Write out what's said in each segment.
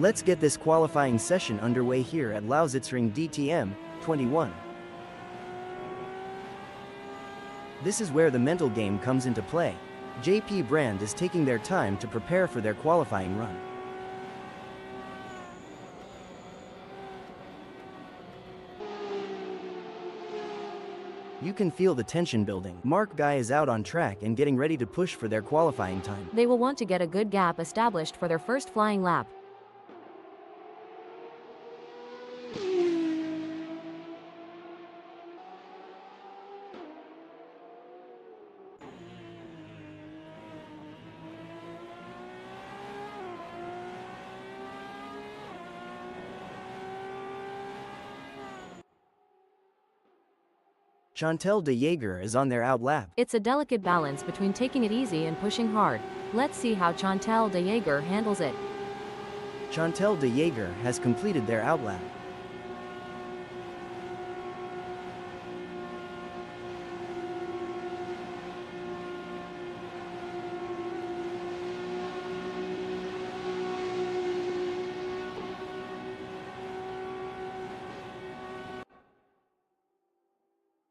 Let's get this qualifying session underway here at Lausitzring DTM 21. This is where the mental game comes into play. JP Brand is taking their time to prepare for their qualifying run. You can feel the tension building. Mark Guy is out on track and getting ready to push for their qualifying time. They will want to get a good gap established for their first flying lap. Chantal de Jager is on their out lap. It's a delicate balance between taking it easy and pushing hard. Let's see how Chantal de Jager handles it. Chantal de Jager has completed their out lap.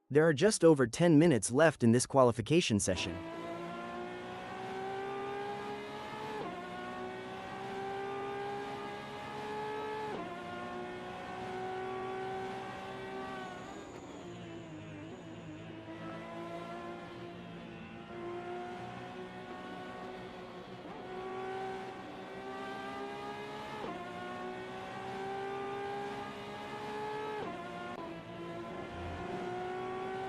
There are just over 10 minutes left in this qualification session.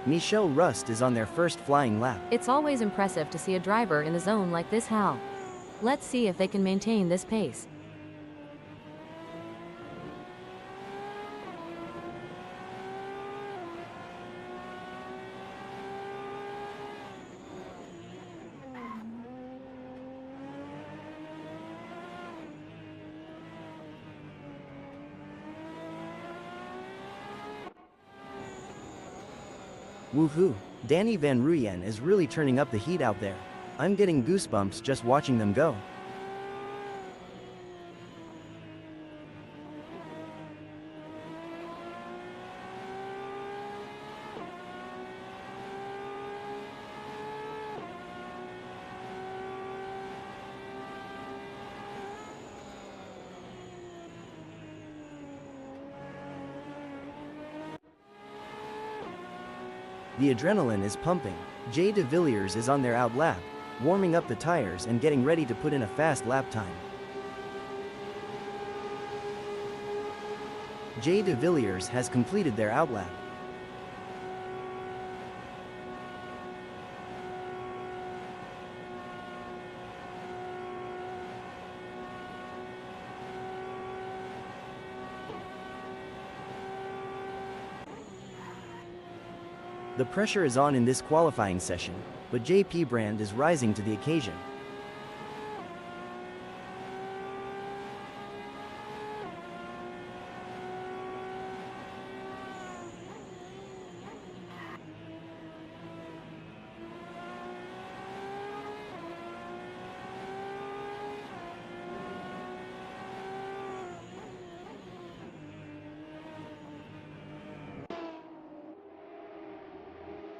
Michelle Rust is on their first flying lap. It's always impressive to see a driver in the zone like this. Hal. Let's see if they can maintain this pace. Woohoo! Danny Van Ruyen is really turning up the heat out there. I'm getting goosebumps just watching them go. The adrenaline is pumping. Jay de Villiers is on their out lap, warming up the tires and getting ready to put in a fast lap time. Jay de Villiers has completed their out lap. The pressure is on in this qualifying session, but JP Brand is rising to the occasion.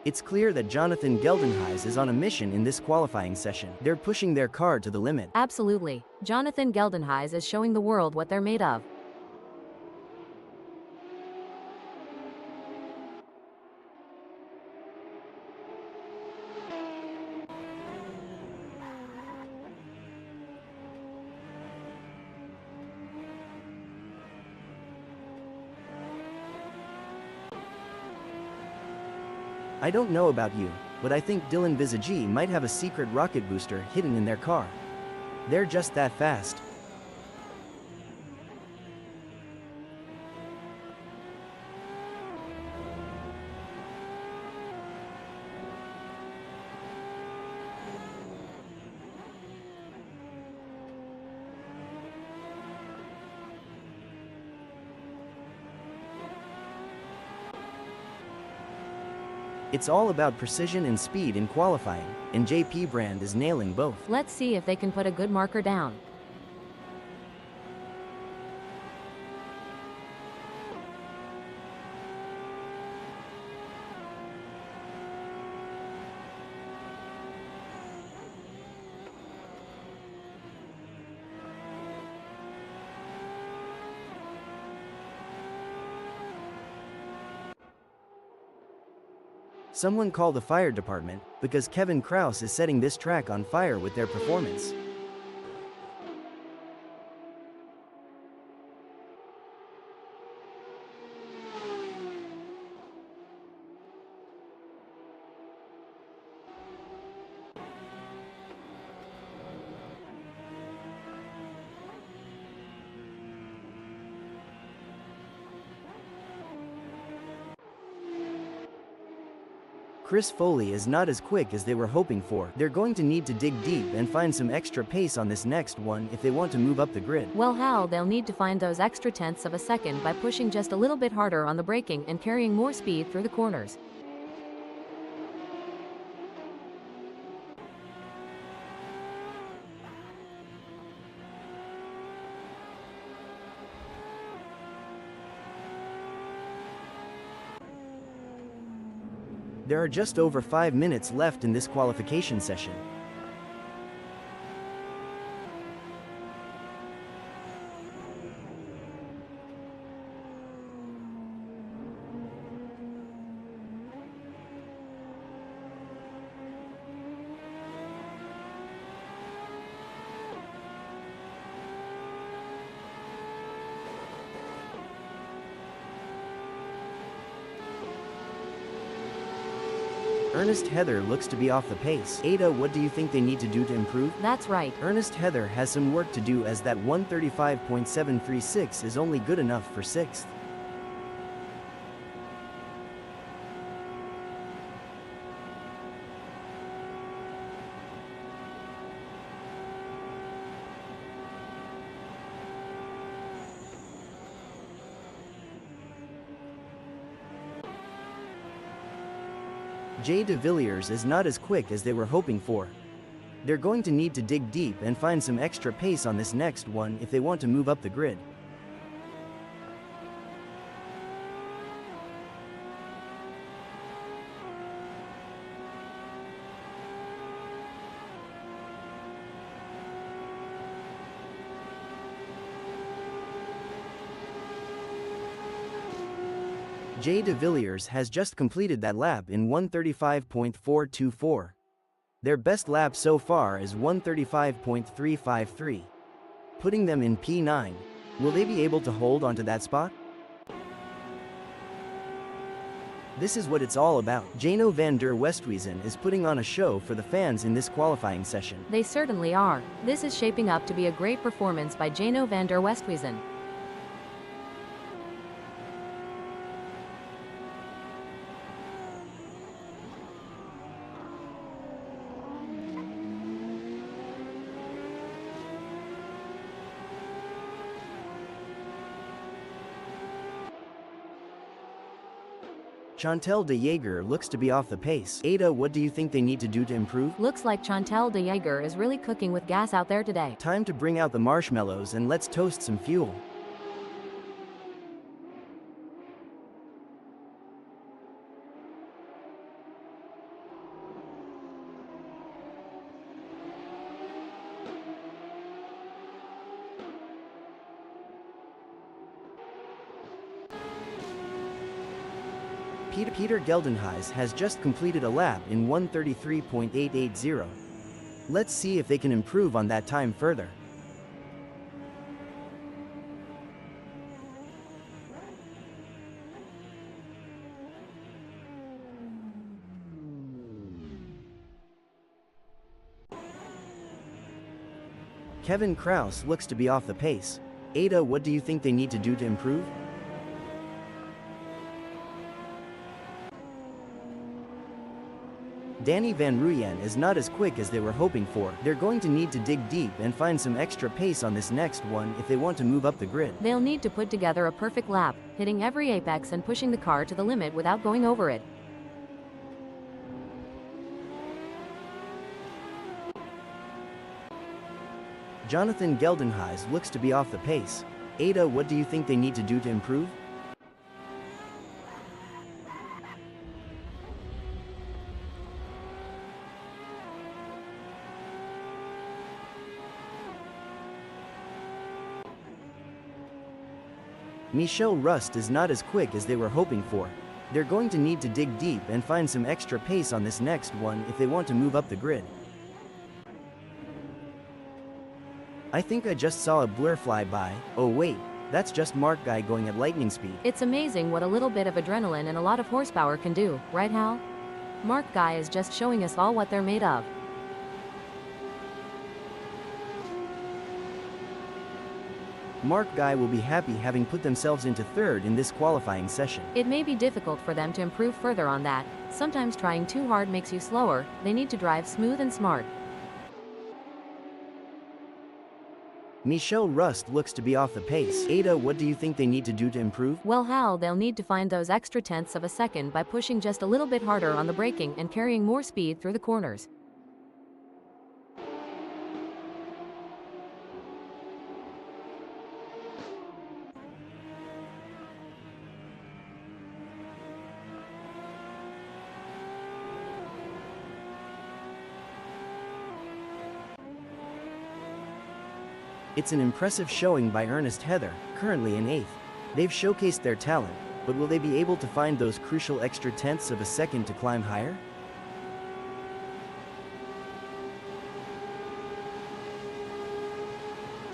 It's clear that Jonathan Geldenhuys is on a mission in this qualifying session. They're pushing their car to the limit. Absolutely. Jonathan Geldenhuys is showing the world what they're made of. I don't know about you, but I think Dylan Visagi might have a secret rocket booster hidden in their car. They're just that fast. It's all about precision and speed in qualifying, and JP Brand is nailing both. Let's see if they can put a good marker down. Someone call the fire department, because Kevin Kraus is setting this track on fire with their performance. Chris Foley is not as quick as they were hoping for. They're going to need to dig deep and find some extra pace on this next one if they want to move up the grid. Well, Hal, they'll need to find those extra tenths of a second by pushing just a little bit harder on the braking and carrying more speed through the corners. There are just over 5 minutes left in this qualification session. Ernest Heather looks to be off the pace. Ada, what do you think they need to do to improve? That's right. Ernest Heather has some work to do, as that 135.736 is only good enough for 6th. Jay de Villiers is not as quick as they were hoping for. They're going to need to dig deep and find some extra pace on this next one if they want to move up the grid. Jay de Villiers has just completed that lap in 135.424. Their best lap so far is 135.353, putting them in P9. Will they be able to hold onto that spot? This is what it's all about. Jano van der Westhuizen is putting on a show for the fans in this qualifying session. They certainly are. This is shaping up to be a great performance by Jano van der Westhuizen. Chantal de Jager looks to be off the pace. Ada, what do you think they need to do to improve? Looks like Chantal de Jager is really cooking with gas out there today. Time to bring out the marshmallows and let's toast some fuel. Peter Geldenhuys has just completed a lap in 133.880. Let's see if they can improve on that time further. Kevin Kraus looks to be off the pace. Ada, what do you think they need to do to improve? Danny Van Ruyen is not as quick as they were hoping for. They're going to need to dig deep and find some extra pace on this next one if they want to move up the grid. They'll need to put together a perfect lap, hitting every apex and pushing the car to the limit without going over it. Jonathan Geldenhuys looks to be off the pace. Ada, what do you think they need to do to improve? Michel Rust is not as quick as they were hoping for. They're going to need to dig deep and find some extra pace on this next one if they want to move up the grid. I think I just saw a blur fly by. Oh wait, that's just Mark Guy going at lightning speed. It's amazing what a little bit of adrenaline and a lot of horsepower can do, right Hal? Mark Guy is just showing us all what they're made of. Mark Guy will be happy having put themselves into third in this qualifying session. It may be difficult for them to improve further on that. Sometimes trying too hard makes you slower. They need to drive smooth and smart. Michel Rust looks to be off the pace. Ada, what do you think they need to do to improve? Well Hal, they'll need to find those extra tenths of a second by pushing just a little bit harder on the braking and carrying more speed through the corners. It's an impressive showing by Ernest Heather, currently in 8th. They've showcased their talent, but will they be able to find those crucial extra tenths of a second to climb higher?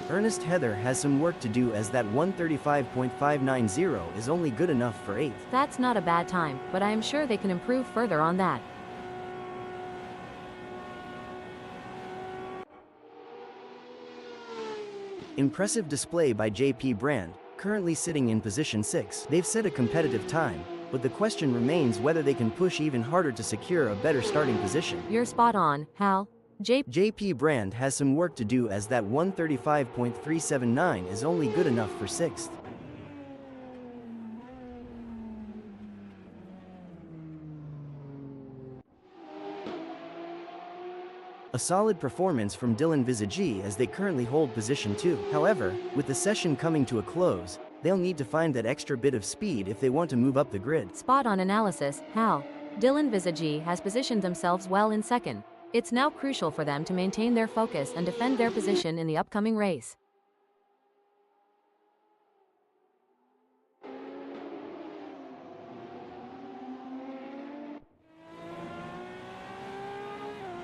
Ernest Heather has some work to do, as that 135.590 is only good enough for 8th. That's not a bad time, but I am sure they can improve further on that. Impressive display by JP Brand, currently sitting in position 6. They've set a competitive time, but the question remains whether they can push even harder to secure a better starting position. You're spot on, Hal. JP Brand has some work to do, as that 135.379 is only good enough for 6th. A solid performance from Dylan Visage as they currently hold position 2. However, with the session coming to a close, they'll need to find that extra bit of speed if they want to move up the grid. Spot on analysis, Hal. Dylan Visage has positioned themselves well in second. It's now crucial for them to maintain their focus and defend their position in the upcoming race.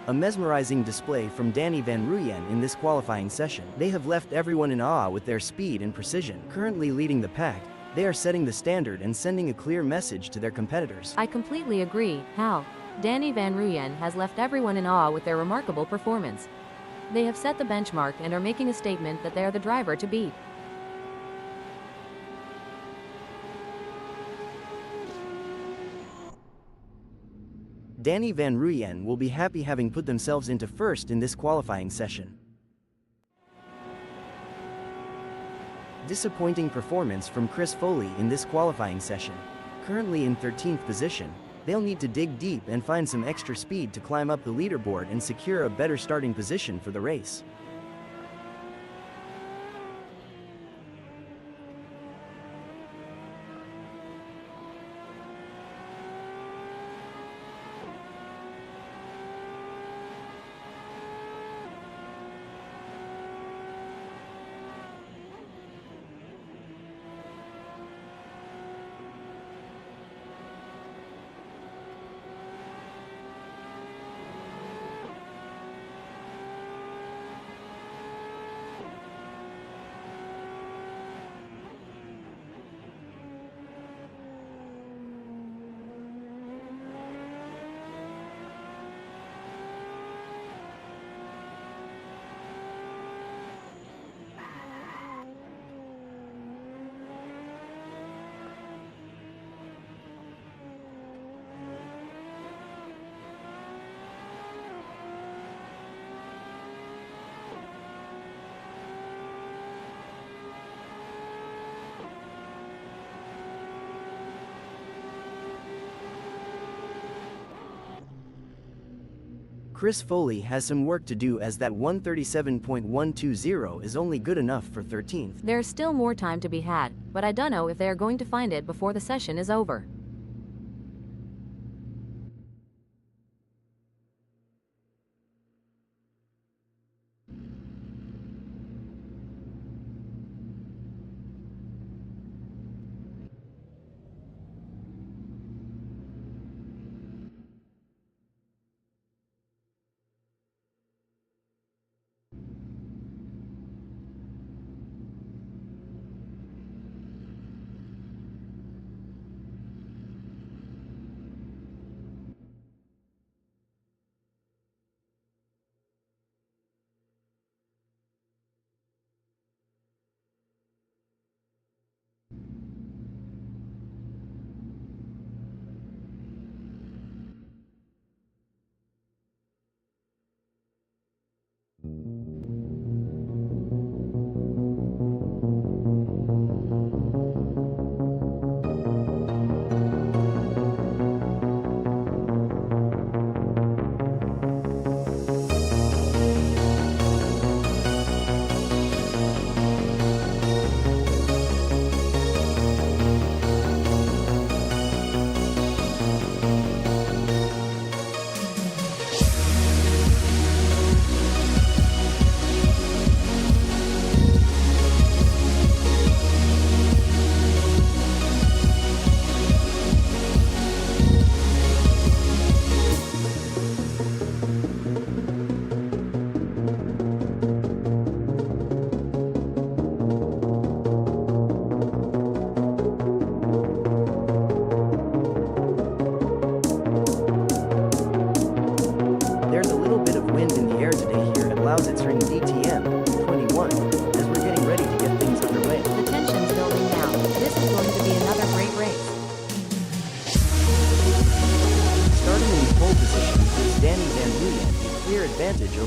A mesmerizing display from Danny Van Ruyen in this qualifying session. They have left everyone in awe with their speed and precision. Currently leading the pack, they are setting the standard and sending a clear message to their competitors. I completely agree, Hal. Danny Van Ruyen has left everyone in awe with their remarkable performance. They have set the benchmark and are making a statement that they are the driver to beat. Danny Van Ruyen will be happy having put themselves into first in this qualifying session. Disappointing performance from Chris Foley in this qualifying session. Currently in 13th position, they'll need to dig deep and find some extra speed to climb up the leaderboard and secure a better starting position for the race. Chris Foley has some work to do, as that 137.120 is only good enough for 13th. There's still more time to be had, but I don't know if they are going to find it before the session is over.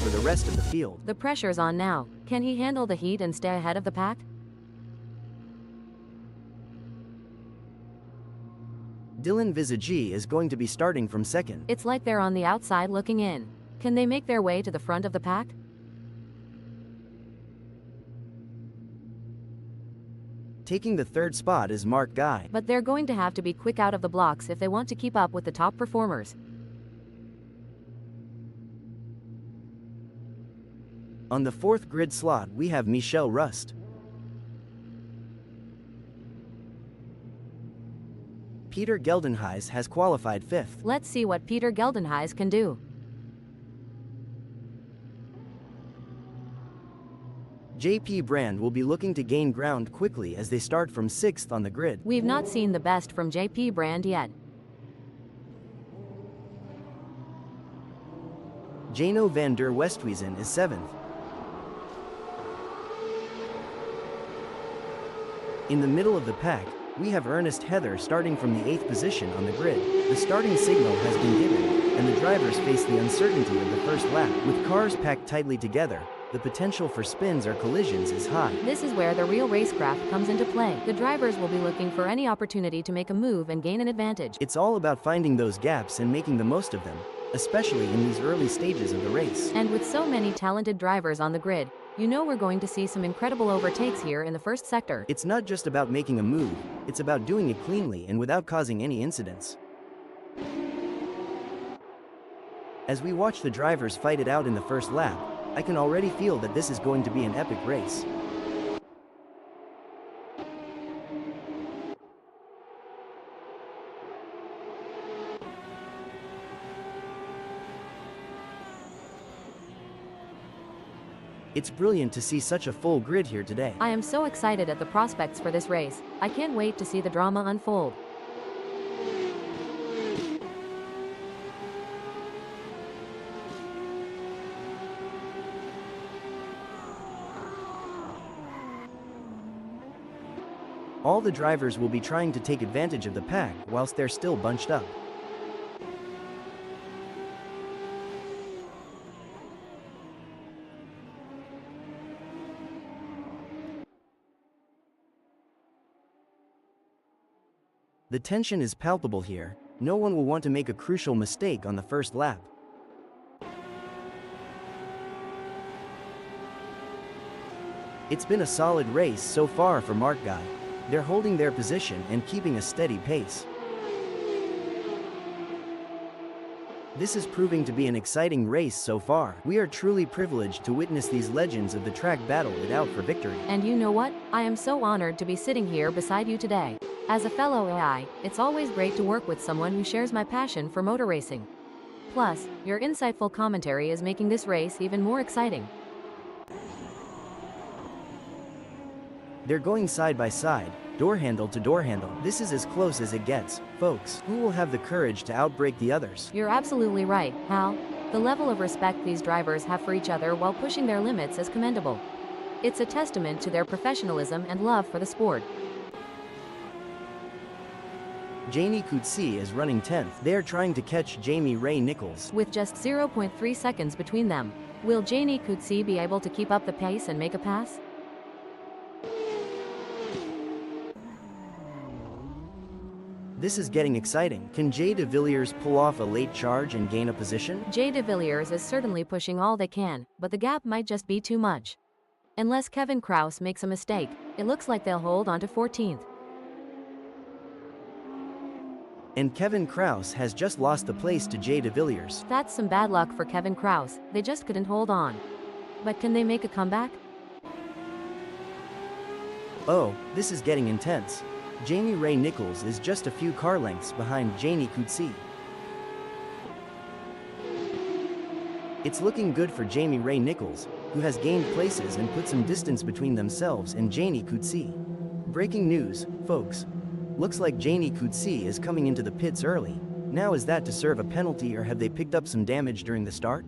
over the rest of the field. The pressure's on now. Can he handle the heat and stay ahead of the pack? Dylan Visagi is going to be starting from second. It's like they're on the outside looking in. Can they make their way to the front of the pack? Taking the third spot is Mark Guy. But they're going to have to be quick out of the blocks if they want to keep up with the top performers. On the fourth grid slot, we have Michelle Rust. Peter Geldenhuys has qualified fifth. Let's see what Peter Geldenhuys can do. JP Brand will be looking to gain ground quickly as they start from sixth on the grid. We've not seen the best from JP Brand yet. Jano van der Westhuizen is seventh. In the middle of the pack, we have Ernest Heather starting from the 8th position on the grid. The starting signal has been given, and the drivers face the uncertainty of the first lap. With cars packed tightly together, the potential for spins or collisions is high. This is where the real racecraft comes into play. The drivers will be looking for any opportunity to make a move and gain an advantage. It's all about finding those gaps and making the most of them, especially in these early stages of the race. And with so many talented drivers on the grid, you know we're going to see some incredible overtakes here in the first sector. It's not just about making a move, it's about doing it cleanly and without causing any incidents. As we watch the drivers fight it out in the first lap, I can already feel that this is going to be an epic race. It's brilliant to see such a full grid here today. I am so excited at the prospects for this race. I can't wait to see the drama unfold. All the drivers will be trying to take advantage of the pack whilst they're still bunched up. The tension is palpable here. No one will want to make a crucial mistake on the first lap. It's been a solid race so far for Mark Guy. They're holding their position and keeping a steady pace. This is proving to be an exciting race so far. We are truly privileged to witness these legends of the track battle it out for victory. And you know what? I am so honored to be sitting here beside you today. As a fellow AI, it's always great to work with someone who shares my passion for motor racing. Plus, your insightful commentary is making this race even more exciting. They're going side by side, door handle to door handle. This is as close as it gets, folks. Who will have the courage to outbrake the others? You're absolutely right, Hal. The level of respect these drivers have for each other while pushing their limits is commendable. It's a testament to their professionalism and love for the sport. Janie Coetzee is running 10th. They are trying to catch Jamie Ray Nichols. With just 0.3 seconds between them, will Janie Coetzee be able to keep up the pace and make a pass? This is getting exciting. Can Jay de Villiers pull off a late charge and gain a position? Jay de Villiers is certainly pushing all they can, but the gap might just be too much. Unless Kevin Kraus makes a mistake, it looks like they'll hold on to 14th. And Kevin Kraus has just lost the place to Jay de Villiers. That's some bad luck for Kevin Kraus. They just couldn't hold on. But can they make a comeback? Oh, this is getting intense. Jamie Ray Nichols is just a few car lengths behind Janie Coetzee. It's looking good for Jamie Ray Nichols, who has gained places and put some distance between themselves and Janie Coetzee. Breaking news, folks. Looks like Janie Coetzee is coming into the pits early. Now, is that to serve a penalty or have they picked up some damage during the start?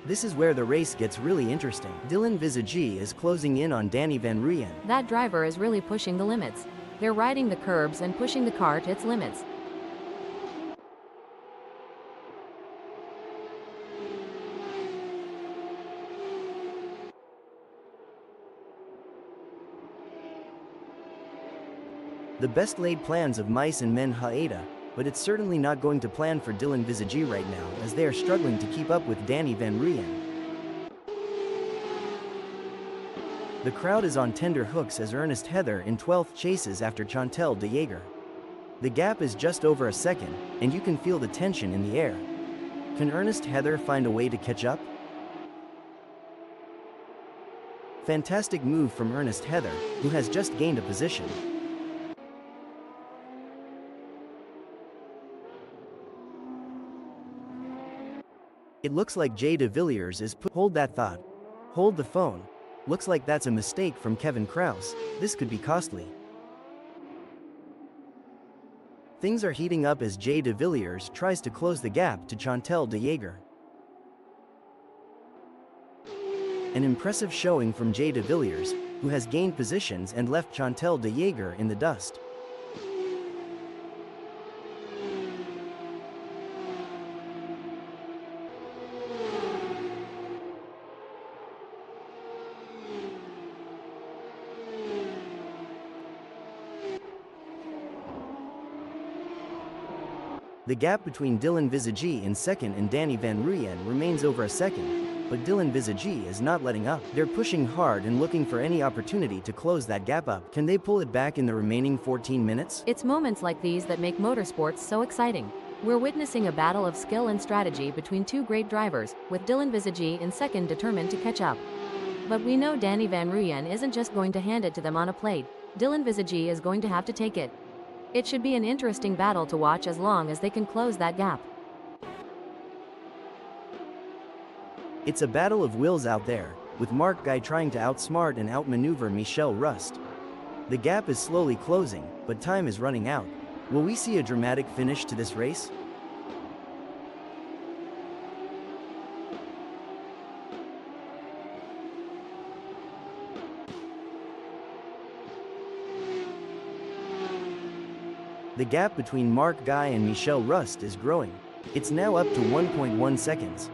This is where the race gets really interesting. Dylan Visagi is closing in on Danny Van Rooyen. That driver is really pushing the limits. They're riding the curbs and pushing the car to its limits. The best laid plans of mice and men Haeda, but it's certainly not going to plan for Dylan Visagi right now as they are struggling to keep up with Danny Van Rijn. The crowd is on tender hooks as Ernest Heather in 12th chases after Chantal de Jager. The gap is just over a second, and you can feel the tension in the air. Can Ernest Heather find a way to catch up? Fantastic move from Ernest Heather, who has just gained a position. It looks like Jay de Villiers is hold that thought. Hold the phone. Looks like that's a mistake from Kevin Kraus. This could be costly. Things are heating up as Jay de Villiers tries to close the gap to Chantal de Jager. An impressive showing from Jay de Villiers, who has gained positions and left Chantal de Jager in the dust. The gap between Dylan Visagi in second and Danny Van Rijn remains over a second, but Dylan Visagi is not letting up. They're pushing hard and looking for any opportunity to close that gap up. Can they pull it back in the remaining 14 minutes? It's moments like these that make motorsports so exciting. We're witnessing a battle of skill and strategy between two great drivers, with Dylan Visagi in second determined to catch up. But we know Danny Van Rijn isn't just going to hand it to them on a plate. Dylan Visagi is going to have to take it. It should be an interesting battle to watch as long as they can close that gap. It's a battle of wills out there, with Mark Guy trying to outsmart and outmaneuver Michel Rust. The gap is slowly closing, but time is running out. Will we see a dramatic finish to this race? The gap between Mark Guy and Michel Rust is growing. It's now up to 1.1 seconds.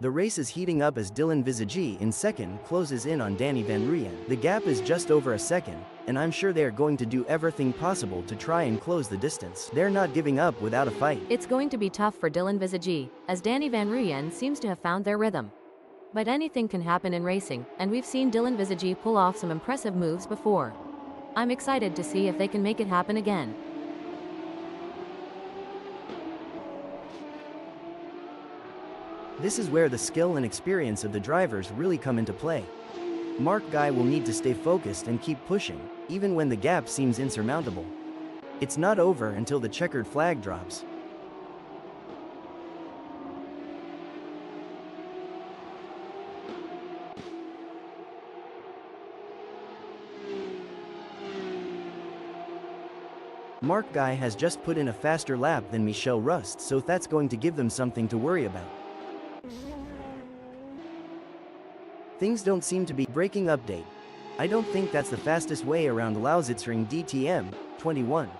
The race is heating up as Dylan Visagi in second closes in on Danny Van Rijn. The gap is just over a second, and I'm sure they are going to do everything possible to try and close the distance. They're not giving up without a fight. It's going to be tough for Dylan Visagi, as Danny Van Rijn seems to have found their rhythm. But anything can happen in racing, and we've seen Dylan Visagi pull off some impressive moves before. I'm excited to see if they can make it happen again. This is where the skill and experience of the drivers really come into play. Mark Guy will need to stay focused and keep pushing, even when the gap seems insurmountable. It's not over until the checkered flag drops. Mark Guy has just put in a faster lap than Michel Rust, so that's going to give them something to worry about. Things don't seem to be breaking update. I don't think that's the fastest way around Lausitzring DTM 21.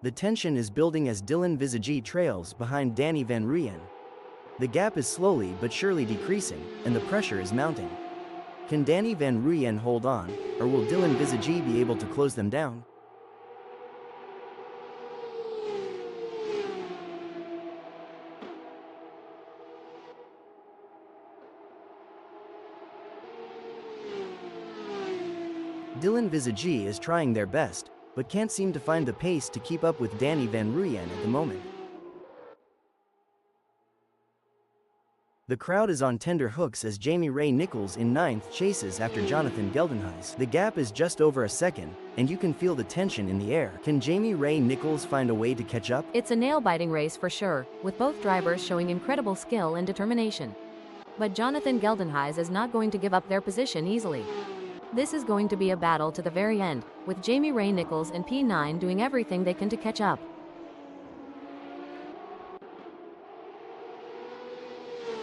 The tension is building as Dylan Visagi trails behind Danny Van Rijn. The gap is slowly but surely decreasing, and the pressure is mounting. Can Danny Van Rijn hold on, or will Dylan Visagi be able to close them down? Dylan Visagi is trying their best, but can't seem to find the pace to keep up with Danny Van Rijn at the moment. The crowd is on tender hooks as Jamie Ray Nichols in 9th chases after Jonathan Geldenhuys. The gap is just over a second, and you can feel the tension in the air. Can Jamie Ray Nichols find a way to catch up? It's a nail-biting race for sure, with both drivers showing incredible skill and determination. But Jonathan Geldenhuys is not going to give up their position easily. This is going to be a battle to the very end, with Jamie Ray Nichols and P9 doing everything they can to catch up.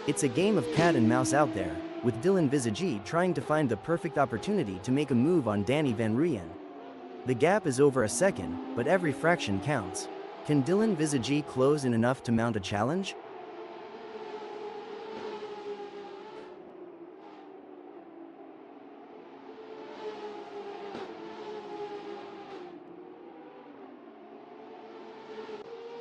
It's a game of cat and mouse out there, with Dylan Visagi trying to find the perfect opportunity to make a move on Danny Van Rijn. The gap is over a second, but every fraction counts. Can Dylan Visagi close in enough to mount a challenge?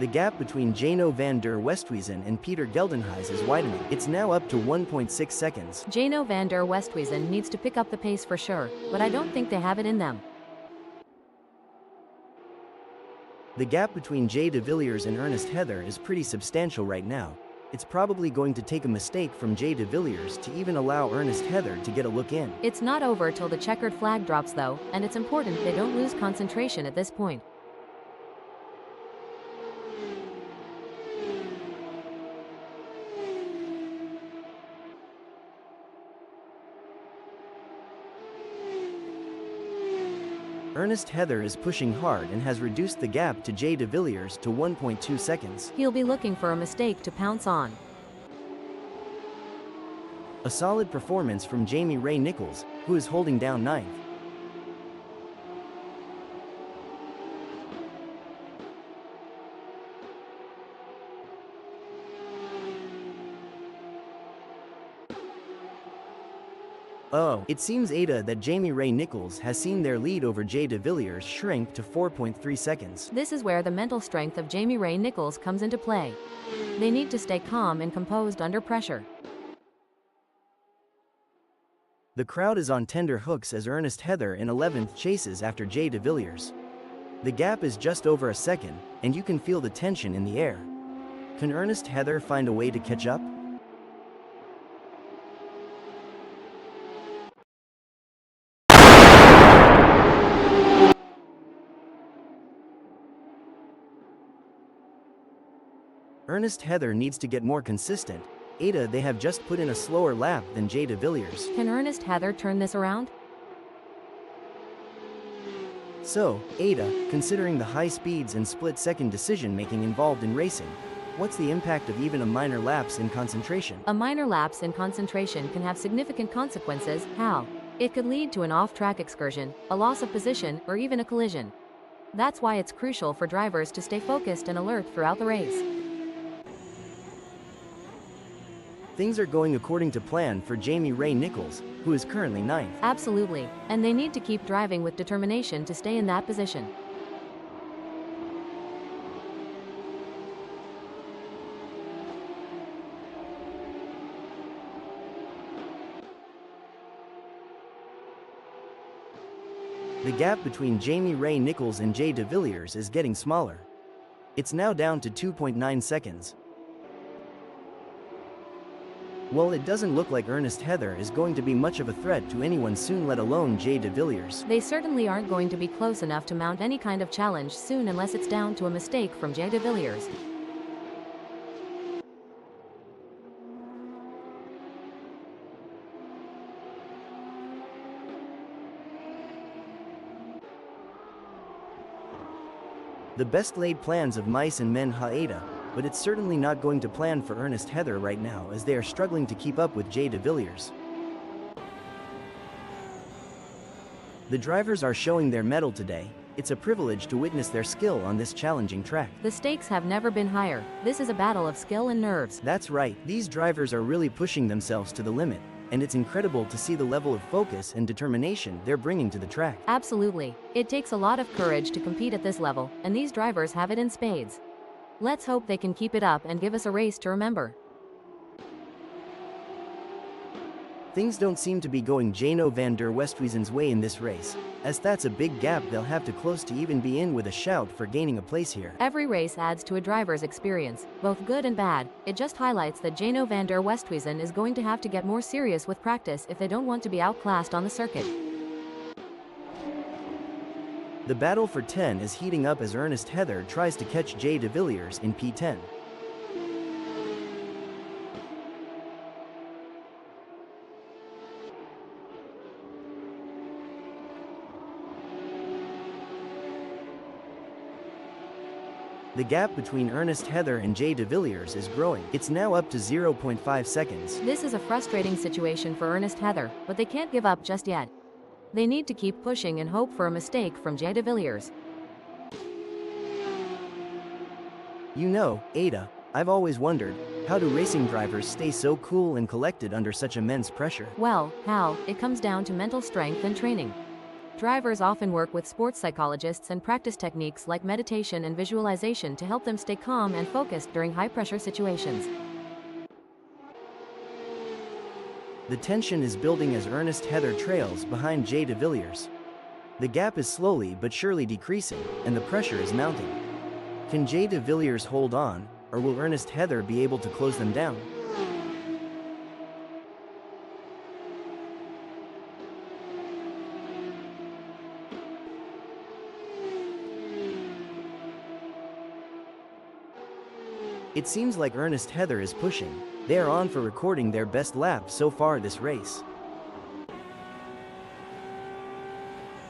The gap between Jano van der Westhuizen and Peter Geldenhuys is widening. It's now up to 1.6 seconds. Jano van der Westhuizen needs to pick up the pace for sure, but I don't think they have it in them. The gap between Jay de Villiers and Ernest Heather is pretty substantial right now. It's probably going to take a mistake from Jay de Villiers to even allow Ernest Heather to get a look in. It's not over till the checkered flag drops though, and it's important they don't lose concentration at this point. Ernest Heather is pushing hard and has reduced the gap to Jay de Villiers to 1.2 seconds. He'll be looking for a mistake to pounce on. A solid performance from Jamie Ray Nichols, who is holding down ninth. Oh, it seems that Jamie Ray Nichols has seen their lead over Jay de Villiers shrink to 4.3 seconds. This is where the mental strength of Jamie Ray Nichols comes into play. They need to stay calm and composed under pressure. The crowd is on tender hooks as Ernest Heather in 11th chases after Jay de Villiers. The gap is just over a second, and you can feel the tension in the air. Can Ernest Heather find a way to catch up? Ernest Heather needs to get more consistent. They have just put in a slower lap than Jay de Villiers. Can Ernest Heather turn this around? So, considering the high speeds and split-second decision-making involved in racing, what's the impact of even a minor lapse in concentration? A minor lapse in concentration can have significant consequences. How? It could lead to an off-track excursion, a loss of position, or even a collision. That's why it's crucial for drivers to stay focused and alert throughout the race. Things are going according to plan for Jamie Ray Nichols, who is currently ninth. Absolutely, and they need to keep driving with determination to stay in that position. The gap between Jamie Ray Nichols and Jay de Villiers is getting smaller. It's now down to 2.9 seconds. Well, it doesn't look like Ernest Heather is going to be much of a threat to anyone soon, let alone Jay de Villiers. They certainly aren't going to be close enough to mount any kind of challenge soon unless it's down to a mistake from Jay de Villiers. The best laid plans of mice and men ha-ada, but it's certainly not going to plan for Ernest Heather right now as they are struggling to keep up with Jay de Villiers. The drivers are showing their mettle today. It's a privilege to witness their skill on this challenging track. The stakes have never been higher. This is a battle of skill and nerves. That's right, these drivers are really pushing themselves to the limit, and it's incredible to see the level of focus and determination they're bringing to the track. Absolutely. It takes a lot of courage to compete at this level, and these drivers have it in spades. Let's hope they can keep it up and give us a race to remember. Things don't seem to be going Jano van der Westhuizen's way in this race, as that's a big gap they'll have to close to even be in with a shout for gaining a place here. Every race adds to a driver's experience, both good and bad. It just highlights that Jano van der Westhuizen is going to have to get more serious with practice if they don't want to be outclassed on the circuit. The battle for 10 is heating up as Ernest Heather tries to catch Jay de Villiers in P10. The gap between Ernest Heather and Jay de Villiers is growing. It's now up to 0.5 seconds. This is a frustrating situation for Ernest Heather, but they can't give up just yet. They need to keep pushing and hope for a mistake from Jay de Villiers. You know, I've always wondered, how do racing drivers stay so cool and collected under such immense pressure? Well, how? It comes down to mental strength and training. Drivers often work with sports psychologists and practice techniques like meditation and visualization to help them stay calm and focused during high-pressure situations. The tension is building as Ernest Heather trails behind Jay de Villiers. The gap is slowly but surely decreasing, and the pressure is mounting. Can Jay de Villiers hold on, or will Ernest Heather be able to close them down? It seems like Ernest Heather is pushing. They are on for recording their best lap so far this race.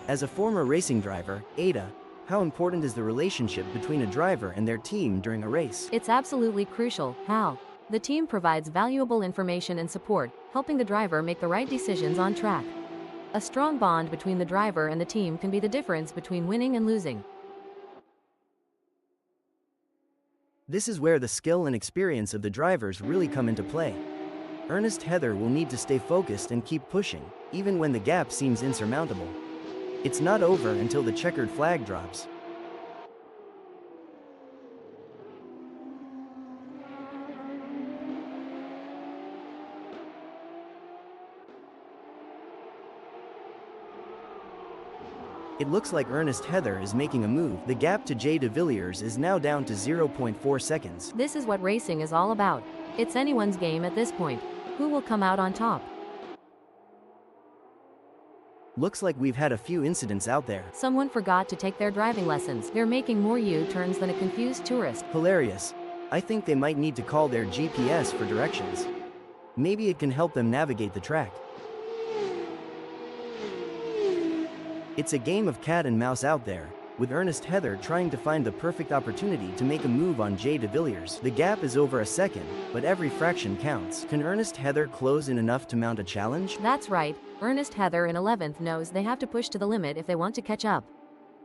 As a former racing driver, Ada, how important is the relationship between a driver and their team during a race? It's absolutely crucial. How? The team provides valuable information and support, helping the driver make the right decisions on track. A strong bond between the driver and the team can be the difference between winning and losing. This is where the skill and experience of the drivers really come into play. Ernest Heather will need to stay focused and keep pushing, even when the gap seems insurmountable. It's not over until the checkered flag drops. It looks like Ernest Heather is making a move. The gap to Jay de Villiers is now down to 0.4 seconds. This is what racing is all about. It's anyone's game at this point. Who will come out on top? Looks like we've had a few incidents out there. Someone forgot to take their driving lessons. They're making more U-turns than a confused tourist. Hilarious. I think they might need to call their GPS for directions. Maybe it can help them navigate the track. It's a game of cat and mouse out there, with Ernest Heather trying to find the perfect opportunity to make a move on Jay de Villiers. The gap is over a second, but every fraction counts. Can Ernest Heather close in enough to mount a challenge? That's right. Ernest Heather in 11th knows they have to push to the limit if they want to catch up.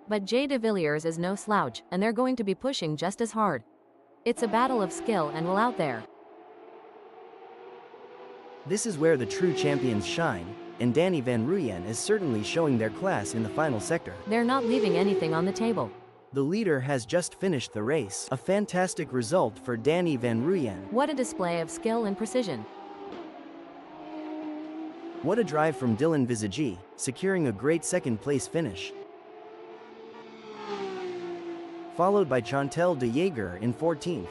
But Jay de Villiers is no slouch, and they're going to be pushing just as hard. It's a battle of skill and will out there. This is where the true champions shine, and Danny Van Ruyen is certainly showing their class in the final sector. They're not leaving anything on the table. The leader has just finished the race. A fantastic result for Danny Van Ruyen. What a display of skill and precision. What a drive from Dylan Visagi, securing a great second-place finish. Followed by Chantel de Jager in 14th.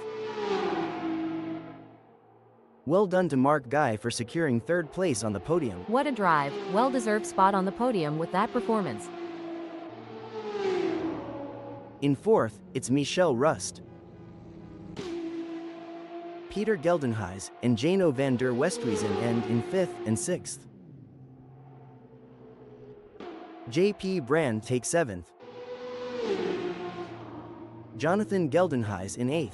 Well done to Mark Guy for securing third place on the podium. What a drive, well-deserved spot on the podium with that performance. In fourth, it's Michelle Rust. Peter Geldenhuys and Jano van der Westhuizen end in 5th and 6th. JP Brand takes 7th. Jonathan Geldenhuys in 8th.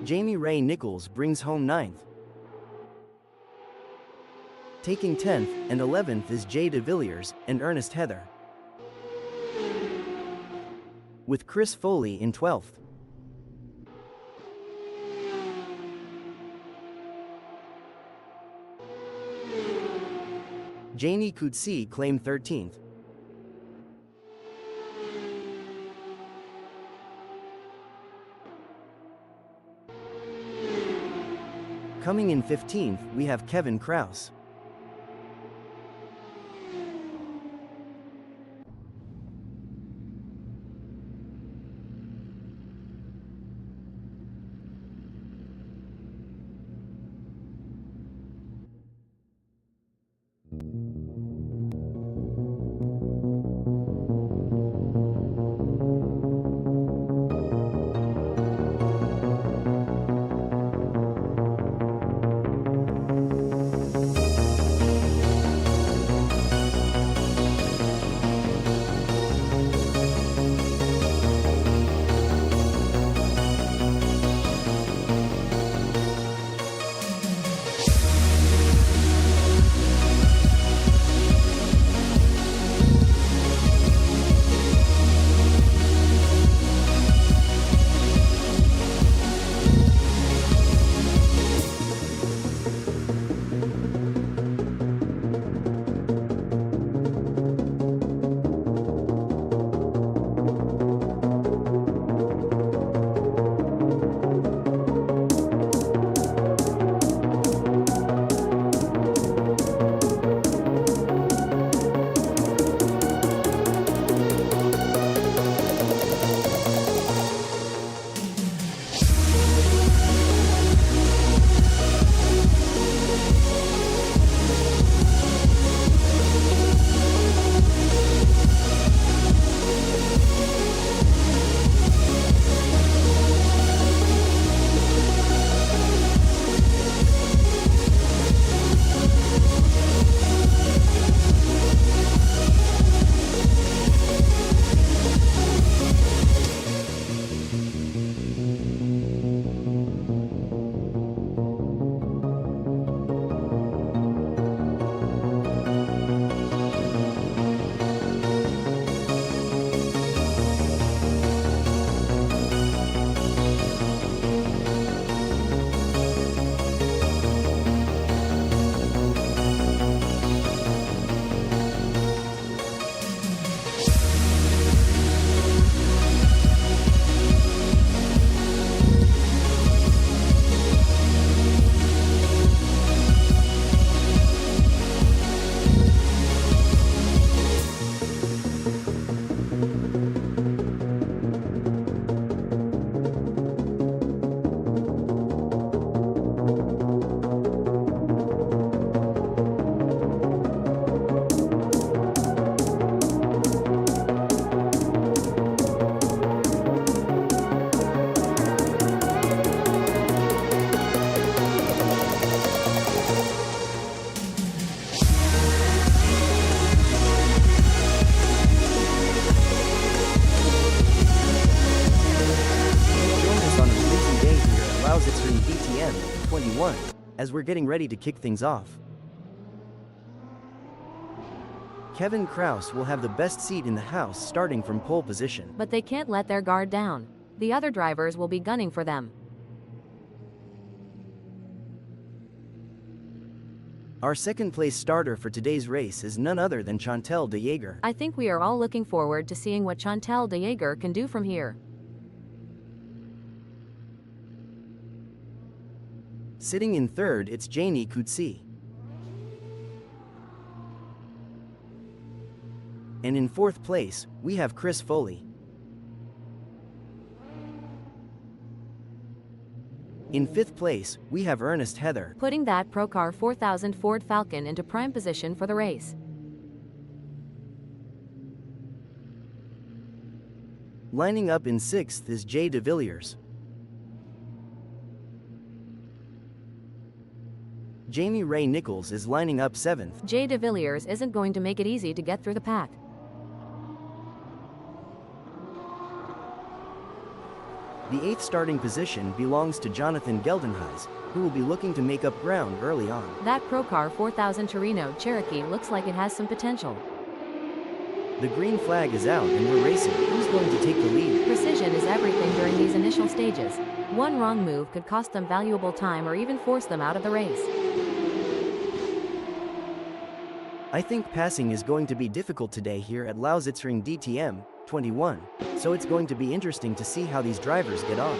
Jamie Ray Nichols brings home 9th. Taking 10th and 11th is Jay de Villiers and Ernest Heather, with Chris Foley in 12th. Janie Coetzee claimed 13th. Coming in 15th, we have Kevin Kraus. Lausitzring DTM 21, as we're getting ready to kick things off. Kevin Kraus will have the best seat in the house starting from pole position. But they can't let their guard down. The other drivers will be gunning for them. Our second place starter for today's race is none other than Chantal de Jager. I think we are all looking forward to seeing what Chantal de Jager can do from here. Sitting in third, it's Janie Coetzee. And in fourth place, we have Chris Foley. In fifth place, we have Ernest Heather, putting that Procar 4000 Ford Falcon into prime position for the race. Lining up in sixth is Jay de Villiers. Jamie Ray Nichols is lining up seventh. Jay de Villiers isn't going to make it easy to get through the pack. The eighth starting position belongs to Jonathan Geldenhuys, who will be looking to make up ground early on. That Procar 4000 Torino Cherokee looks like it has some potential. The green flag is out and we're racing. Who's going to take the lead? Precision is everything during these initial stages. One wrong move could cost them valuable time or even force them out of the race. I think passing is going to be difficult today here at Lausitzring DTM 21, so it's going to be interesting to see how these drivers get on.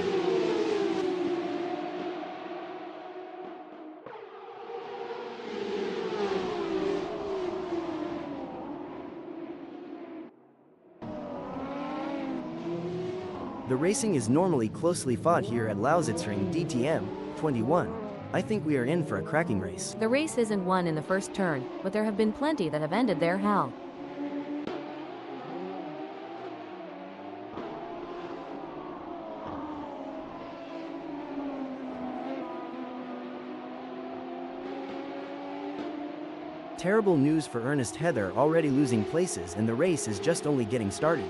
The racing is normally closely fought here at Lausitzring DTM 21. I think we are in for a cracking race. The race isn't won in the first turn, but there have been plenty that have ended there. Hell. Terrible news for Ernest Heather, already losing places, and the race is just only getting started.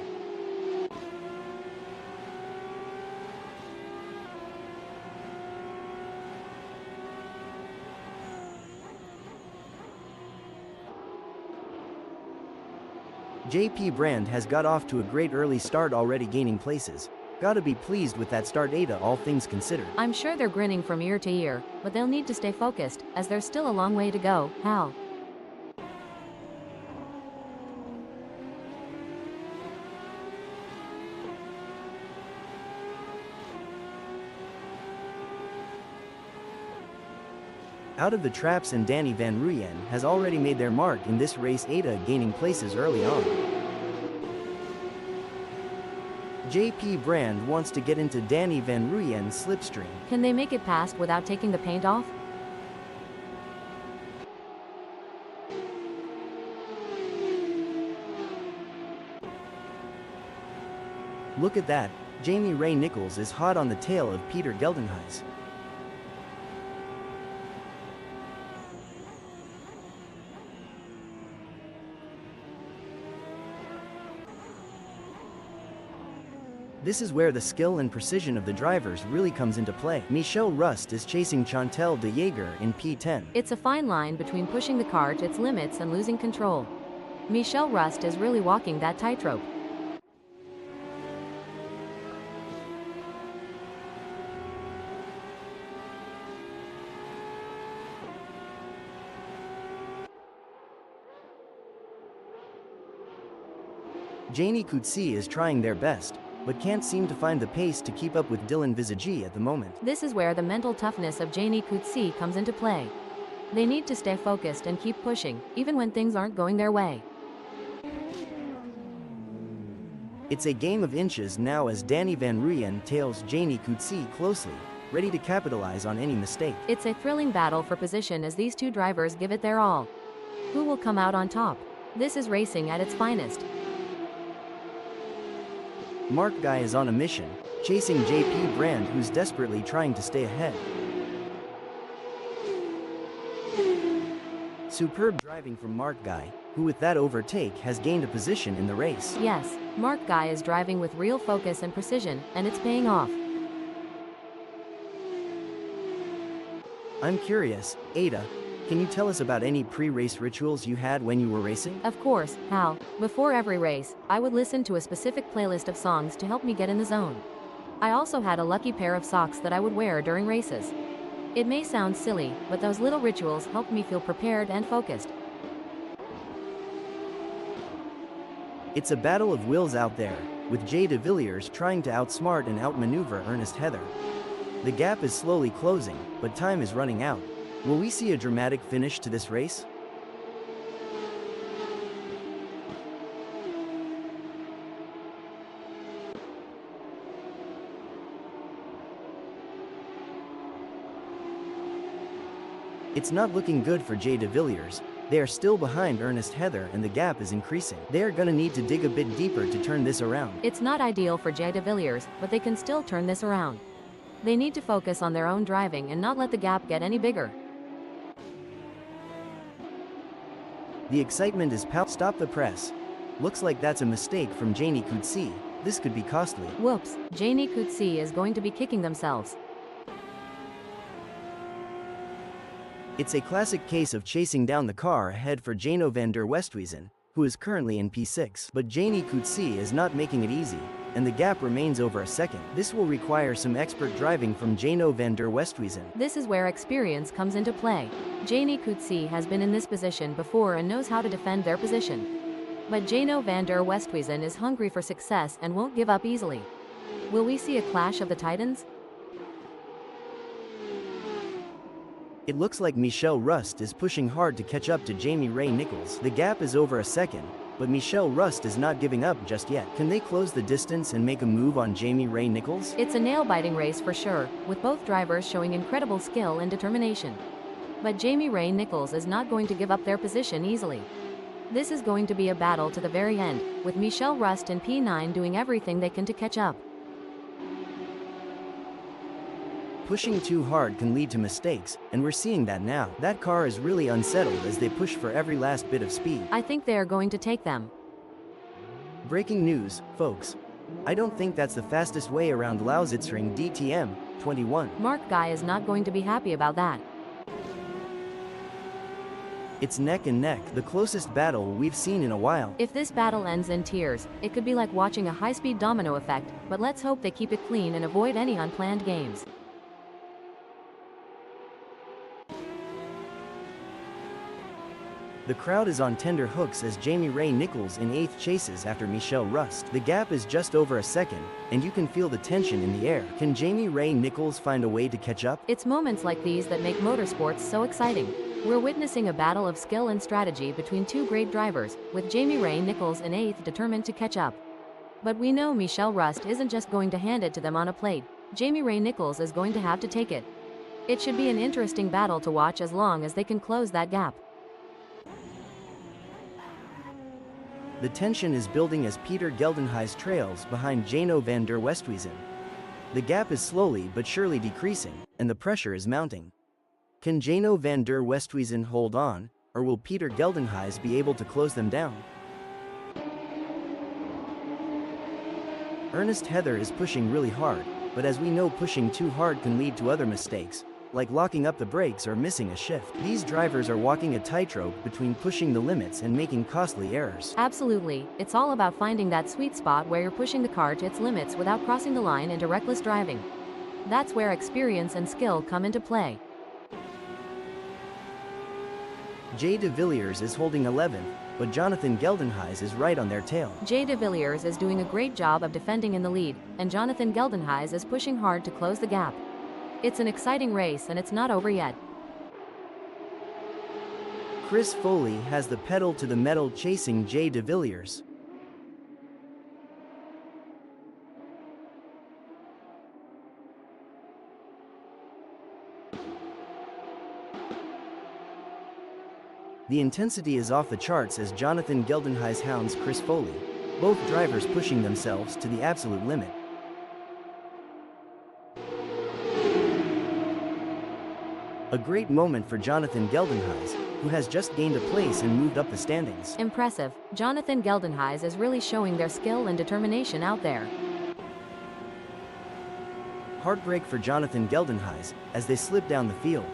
JP Brand has got off to a great early start, already gaining places. Gotta be pleased with that start, Ada, all things considered. I'm sure they're grinning from ear to ear, but they'll need to stay focused, as there's still a long way to go. Hal. Out of the traps, and Danny Van Ruyen has already made their mark in this race, Ada gaining places early on. JP Brand wants to get into Danny Van Ruyen's slipstream. Can they make it past without taking the paint off? Look at that, Jamie Ray Nichols is hot on the tail of Peter Geldenhuys. This is where the skill and precision of the drivers really comes into play. Michelle Rust is chasing Chantal de Jager in P10. It's a fine line between pushing the car to its limits and losing control. Michelle Rust is really walking that tightrope. Janie Coetzee is trying their best, but can't seem to find the pace to keep up with Dylan Visagi at the moment. This is where the mental toughness of Janie Coetzee comes into play. They need to stay focused and keep pushing, even when things aren't going their way. It's a game of inches now as Danny Van Ruyen tails Janie Coetzee closely, ready to capitalize on any mistake. It's a thrilling battle for position as these two drivers give it their all. Who will come out on top? This is racing at its finest. Mark Guy is on a mission, chasing JP Brand, who's desperately trying to stay ahead. Superb driving from Mark Guy, who with that overtake has gained a position in the race. Yes, Mark Guy is driving with real focus and precision, and it's paying off. I'm curious, Ada, can you tell us about any pre-race rituals you had when you were racing? Of course, Hal. Before every race, I would listen to a specific playlist of songs to help me get in the zone. I also had a lucky pair of socks that I would wear during races. It may sound silly, but those little rituals helped me feel prepared and focused. It's a battle of wills out there, with Jay de Villiers trying to outsmart and outmaneuver Ernest Heather. The gap is slowly closing, but time is running out. Will we see a dramatic finish to this race? It's not looking good for Jay de Villiers. They are still behind Ernest Heather and the gap is increasing. They are gonna need to dig a bit deeper to turn this around. It's not ideal for Jay de Villiers, but they can still turn this around. They need to focus on their own driving and not let the gap get any bigger. The excitement is Stop the press. Looks like that's a mistake from Janie Coetzee. This could be costly. Whoops, Janie Coetzee is going to be kicking themselves. It's a classic case of chasing down the car ahead for Jano van der Westhuizen, who is currently in P6. But Janie Coetzee is not making it easy, and the gap remains over a second. This will require some expert driving from Jano van der Westhuizen. This is where experience comes into play. Janie Coetzee has been in this position before and knows how to defend their position. But Jano van der Westhuizen is hungry for success and won't give up easily. Will we see a clash of the titans? It looks like Michelle Rust is pushing hard to catch up to Jamie Ray Nichols. The gap is over a second, but Michelle Rust is not giving up just yet. Can they close the distance and make a move on Jamie Ray Nichols? It's a nail-biting race for sure, with both drivers showing incredible skill and determination. But Jamie Ray Nichols is not going to give up their position easily. This is going to be a battle to the very end, with Michelle Rust and P9 doing everything they can to catch up. Pushing too hard can lead to mistakes, and we're seeing that now. That car is really unsettled as they push for every last bit of speed. I think they are going to take them. Breaking news, folks. I don't think that's the fastest way around Lausitzring DTM 21. Mark Guy is not going to be happy about that. It's neck and neck, the closest battle we've seen in a while. If this battle ends in tears, it could be like watching a high-speed domino effect, but let's hope they keep it clean and avoid any unplanned games. The crowd is on tender hooks as Jamie Ray Nichols in 8th chases after Michelle Rust. The gap is just over a second, and you can feel the tension in the air. Can Jamie Ray Nichols find a way to catch up? It's moments like these that make motorsports so exciting. We're witnessing a battle of skill and strategy between two great drivers, with Jamie Ray Nichols in 8th determined to catch up. But we know Michelle Rust isn't just going to hand it to them on a plate. Jamie Ray Nichols is going to have to take it. It should be an interesting battle to watch as long as they can close that gap. The tension is building as Peter Geldenhuys trails behind Jano van der Westhuizen. The gap is slowly but surely decreasing, and the pressure is mounting. Can Jano van der Westhuizen hold on, or will Peter Geldenhuys be able to close them down? Ernest Heather is pushing really hard, but as we know, pushing too hard can lead to other mistakes, like locking up the brakes or missing a shift. These drivers are walking a tightrope between pushing the limits and making costly errors. Absolutely, it's all about finding that sweet spot where you're pushing the car to its limits without crossing the line into reckless driving. That's where experience and skill come into play. Jay de Villiers is holding 11th, but Jonathan Geldenhuys is right on their tail. Jay de Villiers is doing a great job of defending in the lead, and Jonathan Geldenhuys is pushing hard to close the gap. It's an exciting race and it's not over yet. Chris Foley has the pedal to the metal chasing Jay de Villiers. The intensity is off the charts as Jonathan Geldenhuys hounds Chris Foley, both drivers pushing themselves to the absolute limit. A great moment for Jonathan Geldenhuys, who has just gained a place and moved up the standings. Impressive. Jonathan Geldenhuys is really showing their skill and determination out there. Heartbreak for Jonathan Geldenhuys as they slip down the field.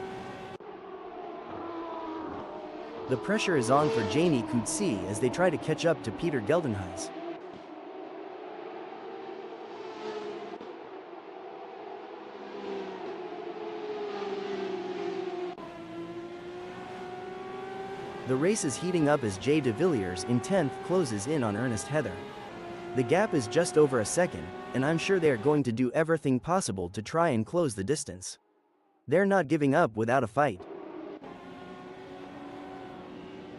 The pressure is on for Jamie Coetzee as they try to catch up to Peter Geldenhuys. The race is heating up as Jay de Villiers in 10th closes in on Ernest Heather. The gap is just over a second, and I'm sure they are going to do everything possible to try and close the distance. They're not giving up without a fight.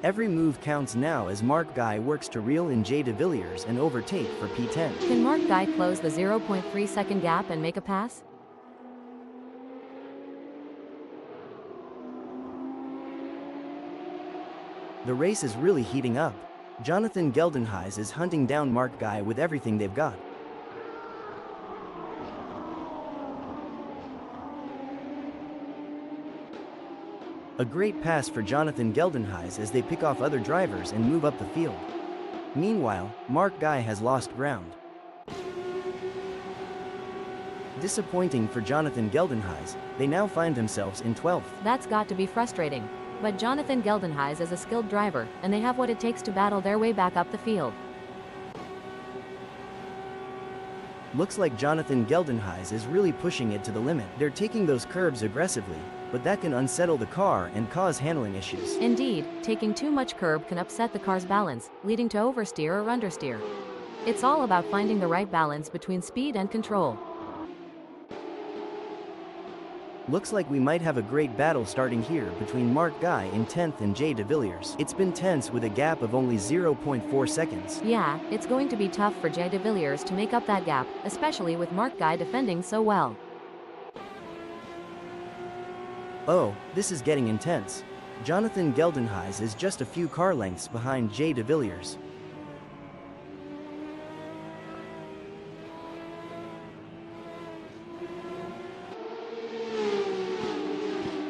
Every move counts now as Mark Guy works to reel in Jay de Villiers and overtake for P10. Can Mark Guy close the 0.3 second gap and make a pass? The race is really heating up. Jonathan Geldenhuys is hunting down Mark Guy with everything they've got. A great pass for Jonathan Geldenhuys as they pick off other drivers and move up the field. Meanwhile, Mark Guy has lost ground. Disappointing for Jonathan Geldenhuys, they now find themselves in 12th. That's got to be frustrating. But Jonathan Geldenhuys is a skilled driver, and they have what it takes to battle their way back up the field. Looks like Jonathan Geldenhuys is really pushing it to the limit. They're taking those curbs aggressively, but that can unsettle the car and cause handling issues. Indeed, taking too much curb can upset the car's balance, leading to oversteer or understeer. It's all about finding the right balance between speed and control. Looks like we might have a great battle starting here between Mark Guy in 10th and Jay de Villiers. It's been tense with a gap of only 0.4 seconds. Yeah, it's going to be tough for Jay de Villiers to make up that gap, especially with Mark Guy defending so well. Oh, this is getting intense. Jonathan Geldenhuys is just a few car lengths behind Jay de Villiers.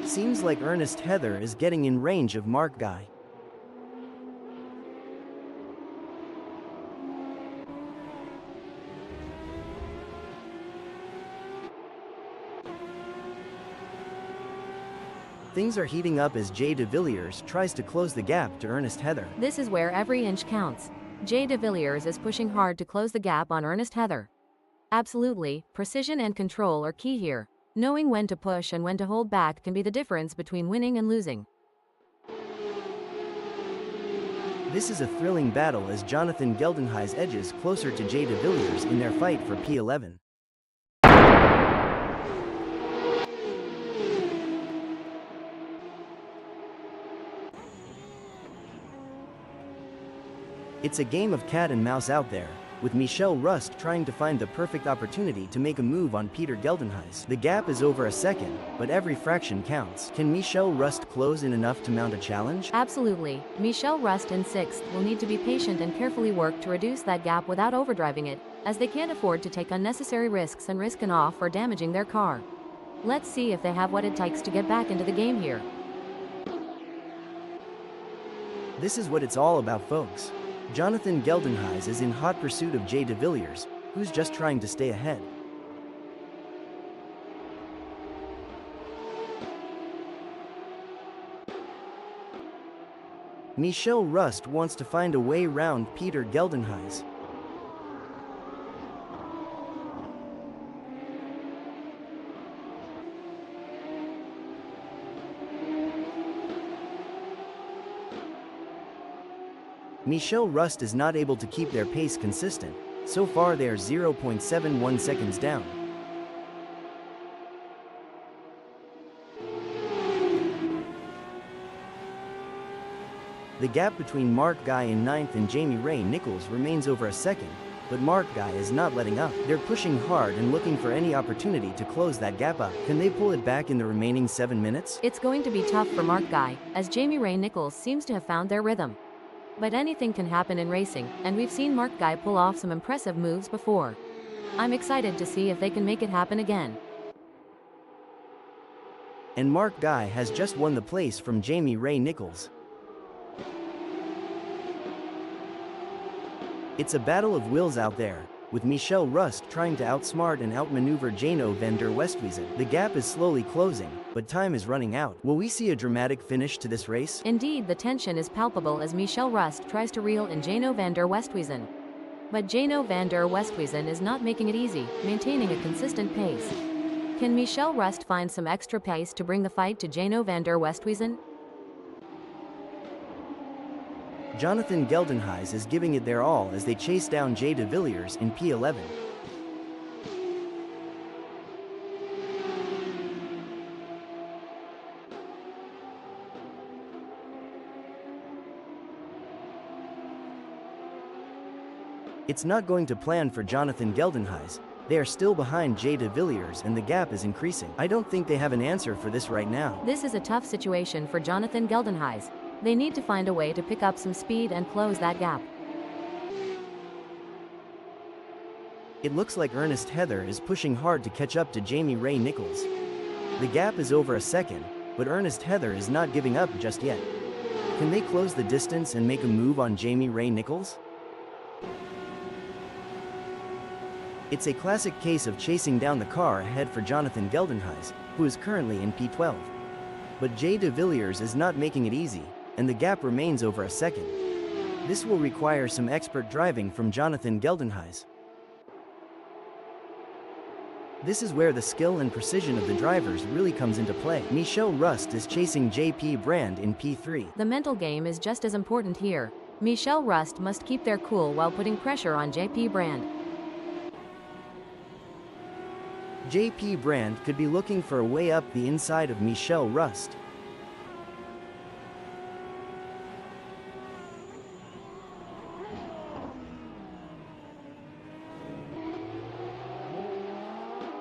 Seems like Ernest Heather is getting in range of Mark Guy. Things are heating up as Jay de Villiers tries to close the gap to Ernest Heather. This is where every inch counts. Jay de Villiers is pushing hard to close the gap on Ernest Heather. Absolutely, precision and control are key here. Knowing when to push and when to hold back can be the difference between winning and losing. This is a thrilling battle as Jonathan Geldenhuys edges closer to Jay de Villiers in their fight for P11. It's a game of cat and mouse out there, with Michel Rust trying to find the perfect opportunity to make a move on Peter Geldenhuys. The gap is over a second, but every fraction counts. Can Michel Rust close in enough to mount a challenge? Absolutely. Michel Rust in 6th will need to be patient and carefully work to reduce that gap without overdriving it, as they can't afford to take unnecessary risks and risk an off or damaging their car. Let's see if they have what it takes to get back into the game here. This is what it's all about, folks. Jonathan Geldenhuys is in hot pursuit of Jay de Villiers, who's just trying to stay ahead. Michel Rust wants to find a way round Peter Geldenhuys. Michel Rust is not able to keep their pace consistent. So far they are 0.71 seconds down. The gap between Mark Guy in 9th and Jamie Ray Nichols remains over a second, but Mark Guy is not letting up. They're pushing hard and looking for any opportunity to close that gap up. Can they pull it back in the remaining 7 minutes? It's going to be tough for Mark Guy, as Jamie Ray Nichols seems to have found their rhythm. But anything can happen in racing, and we've seen Mark Guy pull off some impressive moves before. I'm excited to see if they can make it happen again. And Mark Guy has just won the place from Jamie Ray Nichols. It's a battle of wills out there. with Michel Rust trying to outsmart and outmaneuver Jano van der Westhuizen. The gap is slowly closing, but time is running out. Will we see a dramatic finish to this race? Indeed, the tension is palpable as Michel Rust tries to reel in Jano van der Westhuizen. But Jano van der Westhuizen is not making it easy, maintaining a consistent pace. Can Michel Rust find some extra pace to bring the fight to Jano van der Westhuizen? Jonathan Geldenhuys is giving it their all as they chase down Jay de Villiers in P11. It's not going to plan for Jonathan Geldenhuys. They are still behind Jay de Villiers and the gap is increasing. I don't think they have an answer for this right now. This is a tough situation for Jonathan Geldenhuys. They need to find a way to pick up some speed and close that gap. It looks like Ernest Heather is pushing hard to catch up to Jamie Ray Nichols. The gap is over a second, but Ernest Heather is not giving up just yet. Can they close the distance and make a move on Jamie Ray Nichols? It's a classic case of chasing down the car ahead for Jonathan Geldenhuys, who is currently in P12. But Jay de Villiers is not making it easy, and the gap remains over a second. This will require some expert driving from Jonathan Geldenhuys. This is where the skill and precision of the drivers really comes into play. Michel Rust is chasing JP Brand in P3. The mental game is just as important here. Michel Rust must keep their cool while putting pressure on JP Brand. JP Brand could be looking for a way up the inside of Michel Rust.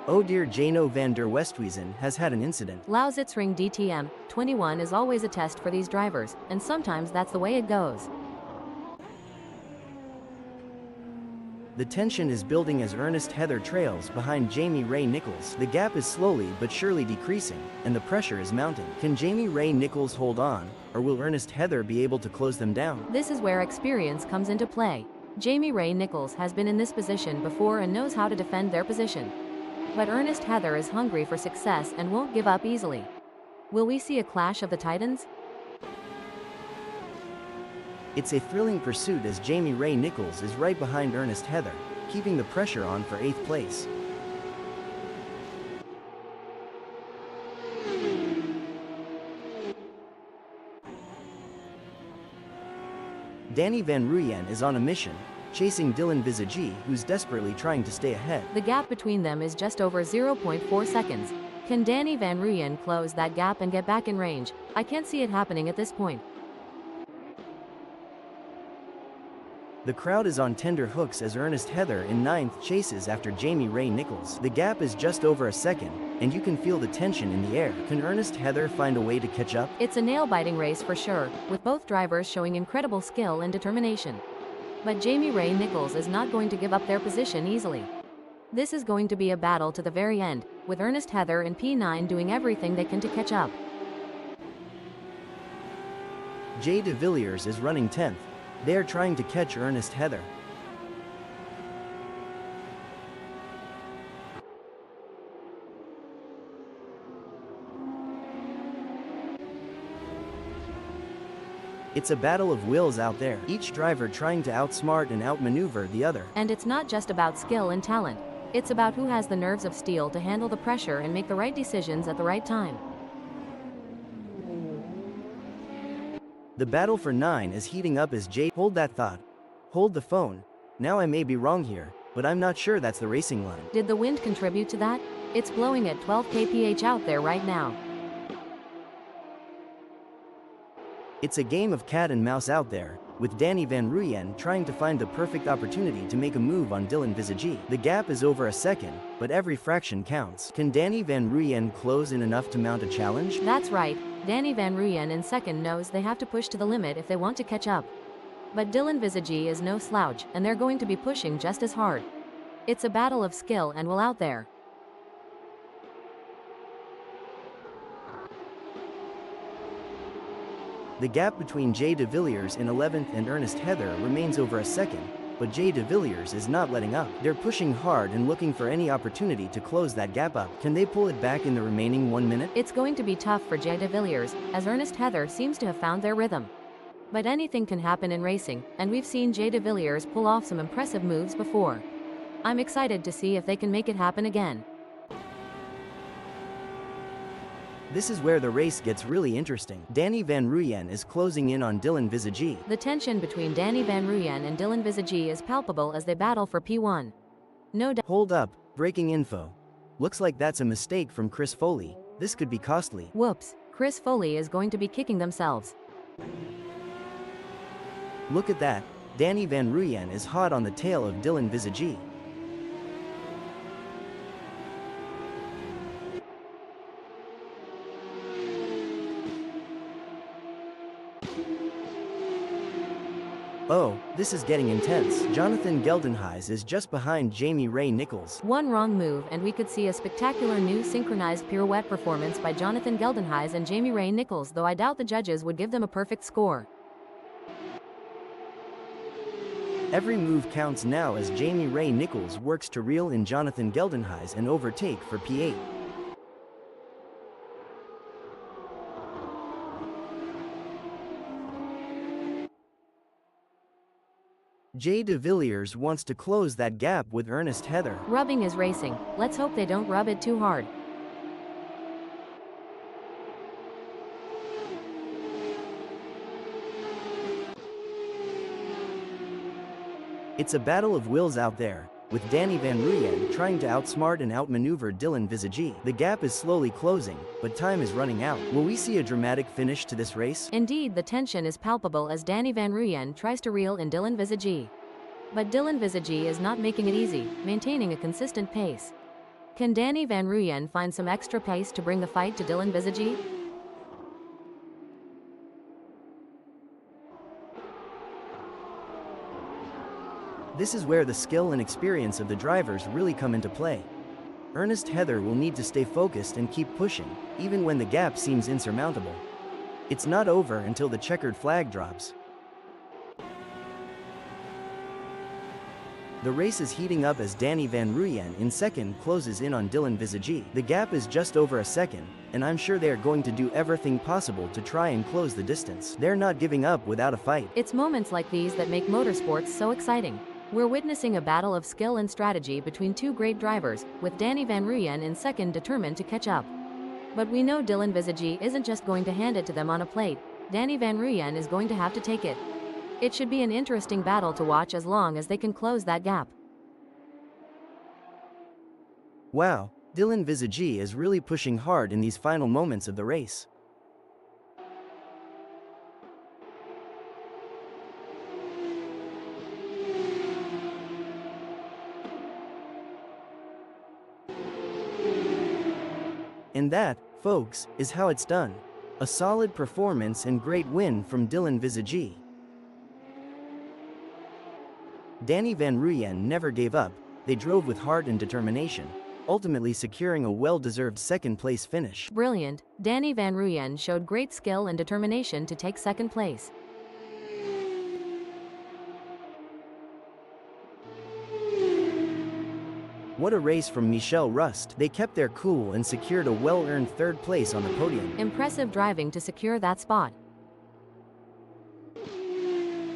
Oh dear, Jano van der Westhuizen has had an incident. Lausitzring DTM 21 is always a test for these drivers, and sometimes that's the way it goes. The tension is building as Ernest Heather trails behind Jamie Ray Nichols. The gap is slowly but surely decreasing, and the pressure is mounting. Can Jamie Ray Nichols hold on, or will Ernest Heather be able to close them down? This is where experience comes into play. Jamie Ray Nichols has been in this position before and knows how to defend their position. But Ernest Heather is hungry for success and won't give up easily. Will we see a clash of the titans? It's a thrilling pursuit as Jamie Ray Nichols is right behind Ernest Heather, keeping the pressure on for 8th place. Danny Van Ruyen is on a mission, chasing Dylan Visagi, who's desperately trying to stay ahead. The gap between them is just over 0.4 seconds. Can Danny Van Ruyen close that gap and get back in range? I can't see it happening at this point. The crowd is on tender hooks as Ernest Heather in 9th chases after Jamie Ray Nichols. The gap is just over a second, and you can feel the tension in the air. Can Ernest Heather find a way to catch up? It's a nail-biting race for sure, with both drivers showing incredible skill and determination. But Jamie Ray Nichols is not going to give up their position easily. This is going to be a battle to the very end, with Ernest Heather in P9 doing everything they can to catch up. Jay de Villiers is running 10th. They are trying to catch Ernest Heather. It's a battle of wills out there, each driver trying to outsmart and outmaneuver the other. And it's not just about skill and talent. It's about who has the nerves of steel to handle the pressure and make the right decisions at the right time. The battle for 9 is heating up as Jay— Hold that thought. Hold the phone. Now I may be wrong here, but I'm not sure that's the racing line. Did the wind contribute to that? It's blowing at 12 kph out there right now. It's a game of cat and mouse out there, with Danny Van Ruyen trying to find the perfect opportunity to make a move on Dylan Visagi. The gap is over a second, but every fraction counts. Can Danny Van Ruyen close in enough to mount a challenge? That's right. Danny Van Ruyen in second knows they have to push to the limit if they want to catch up. But Dylan Visagi is no slouch, and they're going to be pushing just as hard. It's a battle of skill and will out there. The gap between Jay de Villiers in 11th and Ernest Heather remains over a second, but Jay de Villiers is not letting up. They're pushing hard and looking for any opportunity to close that gap up. Can they pull it back in the remaining 1 minute? It's going to be tough for Jay de Villiers, as Ernest Heather seems to have found their rhythm. But anything can happen in racing, and we've seen Jay de Villiers pull off some impressive moves before. I'm excited to see if they can make it happen again. This is where the race gets really interesting. Danny Van Ruyen is closing in on Dylan Visagie. The tension between Danny Van Ruyen and Dylan Visagie is palpable as they battle for P1. No doubt. Hold up, breaking info. Looks like that's a mistake from Chris Foley. This could be costly. Whoops, Chris Foley is going to be kicking themselves. Look at that, Danny Van Ruyen is hot on the tail of Dylan Visagie. Oh, this is getting intense. Jonathan Geldenhuys is just behind Jamie Ray Nichols. One wrong move and we could see a spectacular new synchronized pirouette performance by Jonathan Geldenhuys and Jamie Ray Nichols, though I doubt the judges would give them a perfect score. Every move counts now as Jamie Ray Nichols works to reel in Jonathan Geldenhuys and overtake for P8. Jay de Villiers wants to close that gap with Ernest Heather. Rubbing is racing. Let's hope they don't rub it too hard. It's a battle of wills out there, with Danny Van Ruyen trying to outsmart and outmaneuver Dylan Visagie. The gap is slowly closing, but time is running out. Will we see a dramatic finish to this race? Indeed, the tension is palpable as Danny Van Ruyen tries to reel in Dylan Visagie. But Dylan Visagie is not making it easy, maintaining a consistent pace. Can Danny Van Ruyen find some extra pace to bring the fight to Dylan Visagie? This is where the skill and experience of the drivers really come into play. Ernest Heather will need to stay focused and keep pushing, even when the gap seems insurmountable. It's not over until the checkered flag drops. The race is heating up as Danny Van Ruyen in second closes in on Dylan Visagie. The gap is just over a second, and I'm sure they are going to do everything possible to try and close the distance. They're not giving up without a fight. It's moments like these that make motorsports so exciting. We're witnessing a battle of skill and strategy between two great drivers, with Danny Van Ruyen in second determined to catch up. But we know Dylan Visagie isn't just going to hand it to them on a plate. Danny Van Ruyen is going to have to take it. It should be an interesting battle to watch as long as they can close that gap. Wow, Dylan Visagie is really pushing hard in these final moments of the race. And that, folks, is how it's done. A solid performance and great win from Dylan Visagie. Danny Van Ruyen never gave up. They drove with heart and determination, ultimately securing a well-deserved second-place finish. Brilliant. Danny Van Ruyen showed great skill and determination to take second place. What a race from Michel Rust. They kept their cool and secured a well-earned third place on the podium. Impressive driving to secure that spot.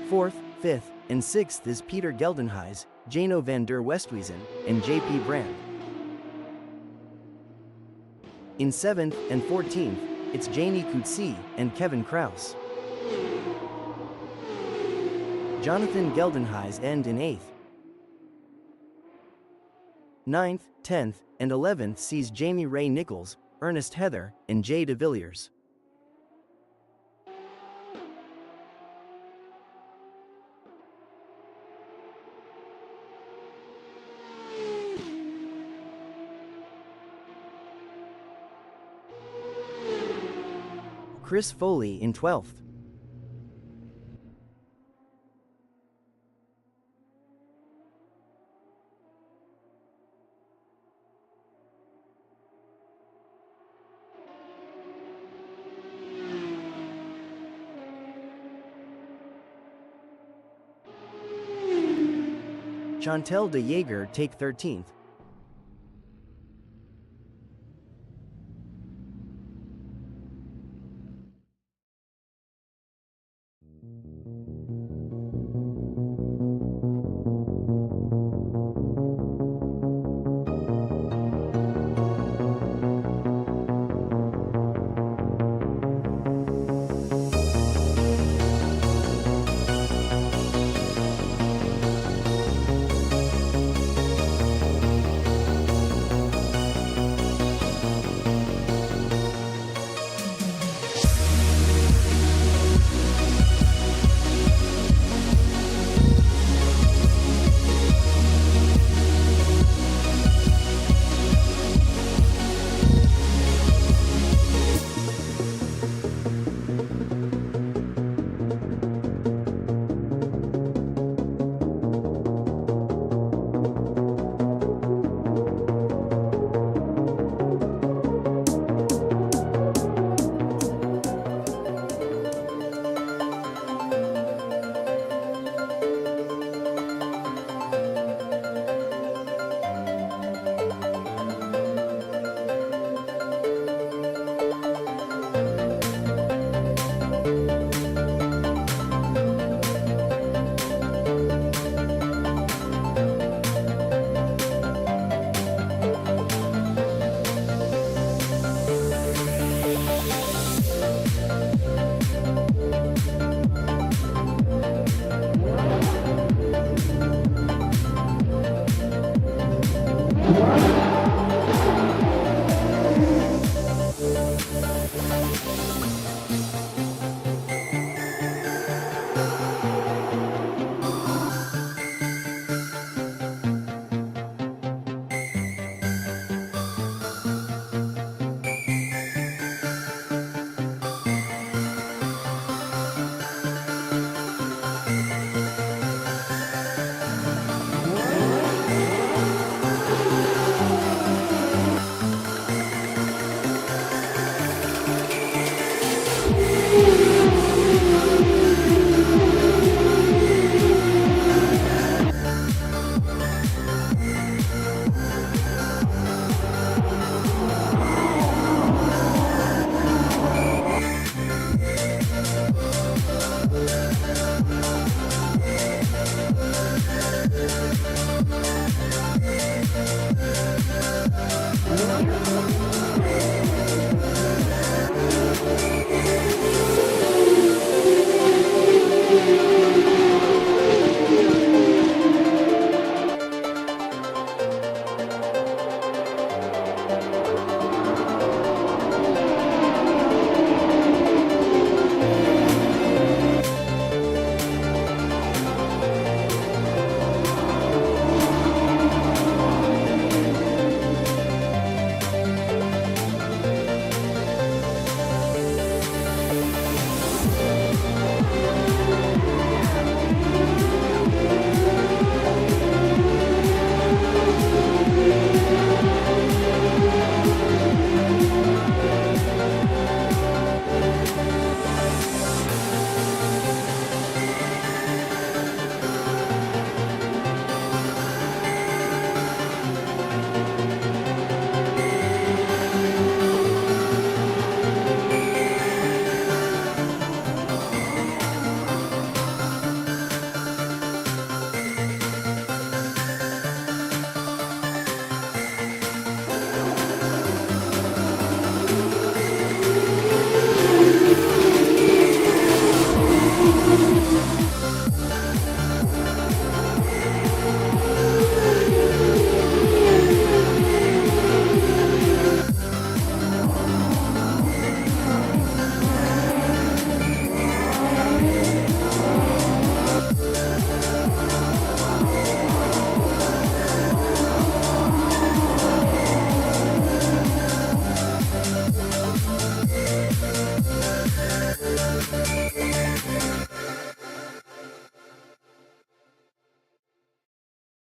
Fourth, fifth, and sixth is Peter Geldenhuys, Jano van der Westhuizen, and J.P. Brand. In 7th and 14th, it's Janie Coetzee and Kevin Kraus. Jonathan Geldenhuys end in 8th. 9th, 10th, and 11th sees Jamie Ray Nichols, Ernest Heather, and Jay de Villiers. Chris Foley in 12th. Chantel de Jaeger take 13th.